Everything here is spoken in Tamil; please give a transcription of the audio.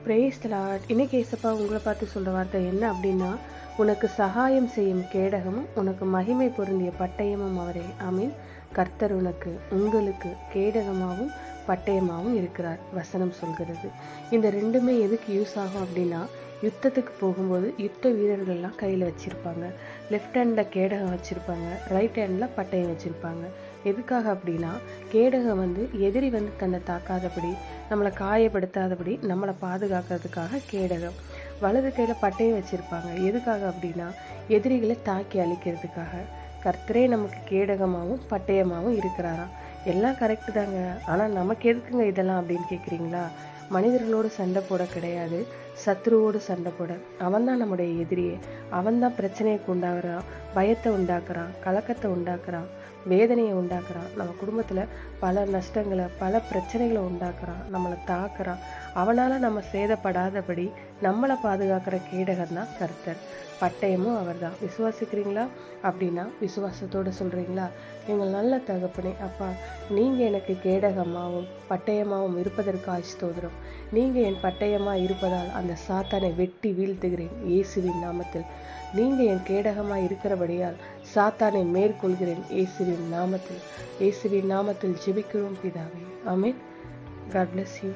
Praise the Lord. இன்னைக்கு ஏசப்பா உங்களை பார்த்து சொல்ற வார்த்தை என்ன அப்படின்னா, உனக்கு சகாயம் செய்யும் கேடகமும் உனக்கு மகிமை பொருந்திய பட்டயமும் அவரே. ஆமீன். கர்த்தர் உங்களுக்கு கேடகமாகவும் பட்டயமாகவும் இருக்கிறார் வசனம் சொல்கிறது. இந்த ரெண்டுமே எதுக்கு யூஸ் ஆகும் அப்படின்னா, யுத்தத்துக்கு போகும்போது யுத்த வீரர்கள்லாம் கையில் வச்சுருப்பாங்க. லெஃப்ட் ஹேண்டில் கேடகம் வச்சுருப்பாங்க, ரைட் ஹேண்டில் பட்டயம் வச்சுருப்பாங்க. எதுக்காக அப்படின்னா, கேடகம் எதிரி தன்னை தாக்காதபடி, நம்மளை காயப்படுத்தாதபடி நம்மளை பாதுகாக்கிறதுக்காக கேடகம். வலது கையில் பட்டயம் வச்சுருப்பாங்க. எதுக்காக அப்படின்னா, எதிரிகளை தாக்கி அழிக்கிறதுக்காக. கர்த்தரே நமக்கு கேடகமாகவும் பட்டயமாகவும் இருக்கிறாராம். எல்லாம் கரெக்டு தாங்க. ஆனால் நமக்கு எதுக்குங்க இதெல்லாம் அப்படின்னு கேட்குறீங்களா? மனிதர்களோடு சண்டை போட கிடையாது, சத்ருவோடு சண்டை போட. அவன்தான் நம்முடைய எதிரியே. அவன்தான் பிரச்சனையை உண்டாக்குறான், பயத்தை உண்டாக்குறான், கலக்கத்தை உண்டாக்குறான், வேதனையை உண்டாக்குறான். நம்ம குடும்பத்தில் பல நஷ்டங்களை, பல பிரச்சனைகளை உண்டாக்குறான், நம்மளை தாக்குறான். அவனால் நம்ம சேதப்படாதபடி நம்மளை பாதுகாக்கிற கேடகம் தான் கர்த்தர். பட்டயமும் அவர் தான். விசுவாசிக்கிறீங்களா? அப்படின்னா விசுவாசத்தோடு சொல்கிறீங்களா? எங்கள் நல்ல தகப்பனே, அப்பா, நீங்கள் எனக்கு கேடகமாகவும் பட்டயமாகவும் இருப்பதற்காக ஸ்தோத்திரம். நீங்கள் என் பட்டயமாக இருப்பதால் அந்த சாத்தானை வெட்டி வீழ்த்துகிறேன் இயேசுவின் நாமத்தில். நீங்கள் என் கேடகமாக இருக்கிறபடியால் சாத்தானை மேற்கொள்கிறேன் இயேசுவின் நாமத்தில். இயேசுவின் நாமத்தில் ஜெபிக்கிறோம் பிதாவே. ஆமென். God bless you.